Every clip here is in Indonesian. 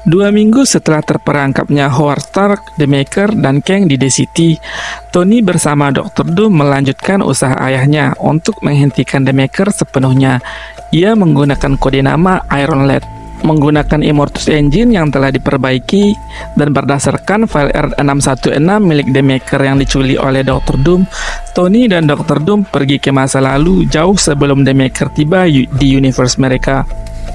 2 minggu setelah terperangkapnya Howard Stark, The Maker, dan Kang di The City, Tony bersama Dr. Doom melanjutkan usaha ayahnya untuk menghentikan The Maker sepenuhnya. Ia menggunakan kode nama Iron Lad, menggunakan Immortus Engine yang telah diperbaiki, dan berdasarkan file R616 milik The Maker yang dicuri oleh Dr. Doom, Tony dan Dr. Doom pergi ke masa lalu jauh sebelum The Maker tiba di universe mereka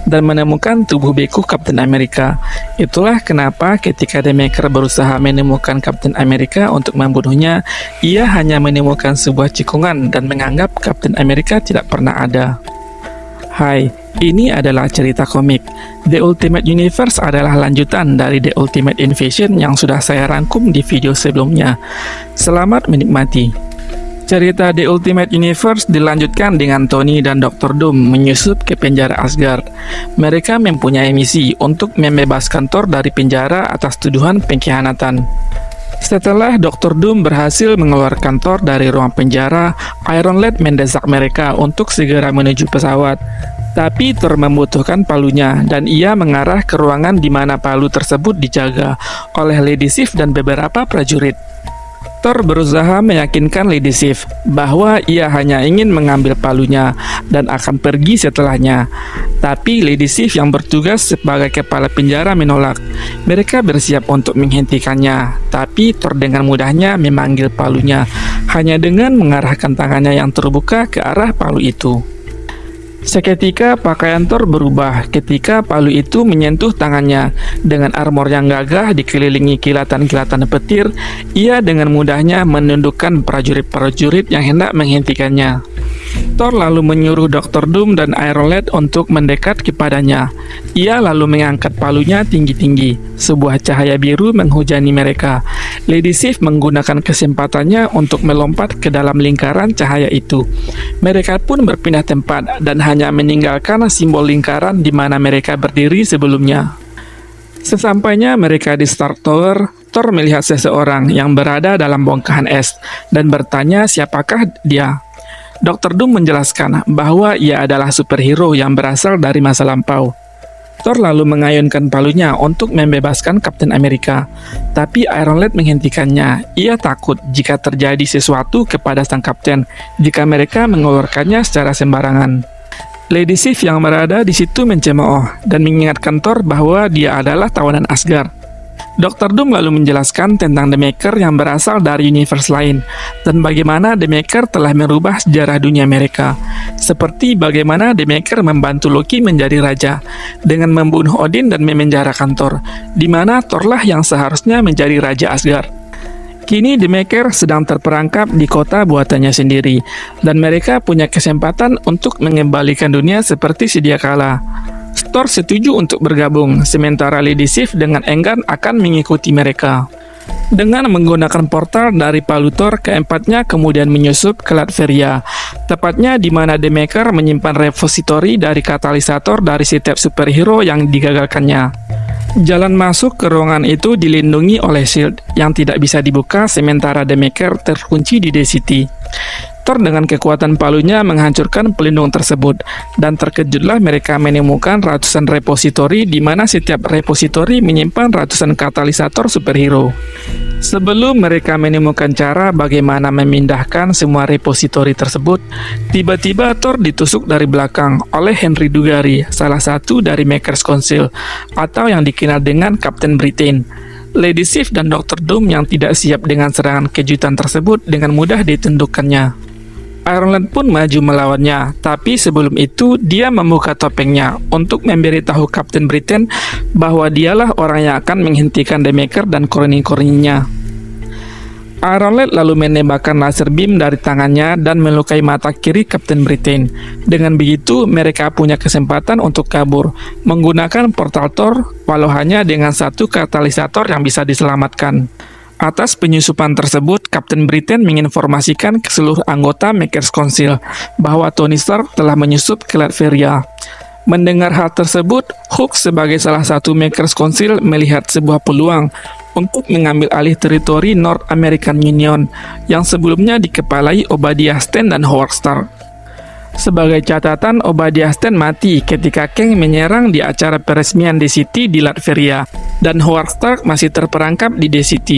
dan menemukan tubuh beku Captain America. Itulah kenapa ketika The Maker berusaha menemukan Captain America untuk membunuhnya, ia hanya menemukan sebuah cikungan dan menganggap Captain America tidak pernah ada. Hai, ini adalah cerita komik. The Ultimate Universe adalah lanjutan dari The Ultimate Invasion yang sudah saya rangkum di video sebelumnya. Selamat menikmati. Cerita The Ultimate Universe dilanjutkan dengan Tony dan Dr. Doom menyusup ke penjara Asgard. Mereka mempunyai misi untuk membebaskan Thor dari penjara atas tuduhan pengkhianatan. Setelah Dr. Doom berhasil mengeluarkan Thor dari ruang penjara, Iron Lad mendesak mereka untuk segera menuju pesawat. Tapi Thor membutuhkan palunya dan ia mengarah ke ruangan di mana palu tersebut dijaga oleh Lady Sif dan beberapa prajurit. Thor berusaha meyakinkan Lady Sif bahwa ia hanya ingin mengambil palunya dan akan pergi setelahnya. Tapi Lady Sif yang bertugas sebagai kepala penjara menolak. Mereka bersiap untuk menghentikannya, tapi Thor dengan mudahnya memanggil palunya hanya dengan mengarahkan tangannya yang terbuka ke arah palu itu. Seketika pakaian Thor berubah ketika palu itu menyentuh tangannya. Dengan armor yang gagah dikelilingi kilatan-kilatan petir, ia dengan mudahnya menundukkan prajurit-prajurit yang hendak menghentikannya. Thor lalu menyuruh Dr. Doom dan Iron Lad untuk mendekat kepadanya. Ia lalu mengangkat palunya tinggi-tinggi. Sebuah cahaya biru menghujani mereka. Lady Sif menggunakan kesempatannya untuk melompat ke dalam lingkaran cahaya itu. Mereka pun berpindah tempat dan hanya meninggalkan simbol lingkaran di mana mereka berdiri sebelumnya. Sesampainya mereka di Stark Tower, Thor melihat seseorang yang berada dalam bongkahan es dan bertanya siapakah dia. Dr. Doom menjelaskan bahwa ia adalah superhero yang berasal dari masa lampau. Thor lalu mengayunkan palunya untuk membebaskan Captain America, tapi Iron Lad menghentikannya. Ia takut jika terjadi sesuatu kepada sang kapten jika mereka mengeluarkannya secara sembarangan. Lady Sif yang berada di situ mencemooh dan mengingatkan Thor bahwa dia adalah tawanan Asgard. Dr. Doom lalu menjelaskan tentang The Maker yang berasal dari universe lain dan bagaimana The Maker telah merubah sejarah dunia mereka, seperti bagaimana The Maker membantu Loki menjadi raja dengan membunuh Odin dan memenjarakan Thor, di mana Thor-lah yang seharusnya menjadi raja Asgard. Kini The Maker sedang terperangkap di kota buatannya sendiri dan mereka punya kesempatan untuk mengembalikan dunia seperti sedia kala. Thor setuju untuk bergabung, sementara Lady Sif dengan enggan akan mengikuti mereka. Dengan menggunakan portal dari palu Thor, keempatnya kemudian menyusup ke Latveria, tepatnya di mana The Maker menyimpan repositori dari katalisator dari setiap superhero yang digagalkannya. Jalan masuk ke ruangan itu dilindungi oleh shield yang tidak bisa dibuka, sementara The Maker terkunci di The City. Thor dengan kekuatan palunya menghancurkan pelindung tersebut, dan terkejutlah mereka menemukan ratusan repositori di mana setiap repositori menyimpan ratusan katalisator superhero. Sebelum mereka menemukan cara bagaimana memindahkan semua repositori tersebut, tiba-tiba Thor ditusuk dari belakang oleh Henry Dugari, salah satu dari Makers Council, atau yang dikenal dengan Captain Britain. Lady Sif dan Dr. Doom yang tidak siap dengan serangan kejutan tersebut dengan mudah ditundukkannya. Iron Lad pun maju melawannya, tapi sebelum itu dia membuka topengnya untuk memberitahu Captain Britain bahwa dialah orang yang akan menghentikan The Maker dan kroni-kroninya. Iron Lad lalu menembakkan laser beam dari tangannya dan melukai mata kiri Captain Britain. Dengan begitu, mereka punya kesempatan untuk kabur menggunakan portal Thor, walau hanya dengan satu katalisator yang bisa diselamatkan. Atas penyusupan tersebut, Captain Britain menginformasikan ke seluruh anggota Makers Council bahwa Tony Stark telah menyusup ke Latveria. Mendengar hal tersebut, Hulk sebagai salah satu Makers Council melihat sebuah peluang untuk mengambil alih teritori North American Union yang sebelumnya dikepalai Obadiah Stane dan Howard Stark. Sebagai catatan, Obadiah Stane mati ketika Kang menyerang di acara peresmian DCT di Latveria, dan Howard Stark masih terperangkap di DCT.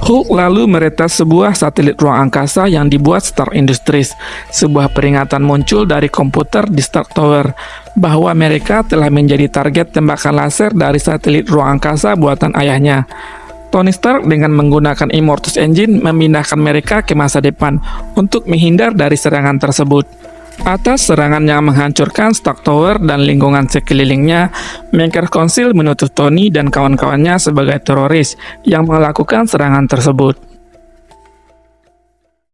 Hulk lalu meretas sebuah satelit ruang angkasa yang dibuat Stark Industries. Sebuah peringatan muncul dari komputer di Stark Tower bahwa mereka telah menjadi target tembakan laser dari satelit ruang angkasa buatan ayahnya. Tony Stark dengan menggunakan Immortus Engine memindahkan mereka ke masa depan untuk menghindar dari serangan tersebut. Atas serangan yang menghancurkan Stark Tower dan lingkungan sekelilingnya, Maker Council menuduh Tony dan kawan-kawannya sebagai teroris yang melakukan serangan tersebut.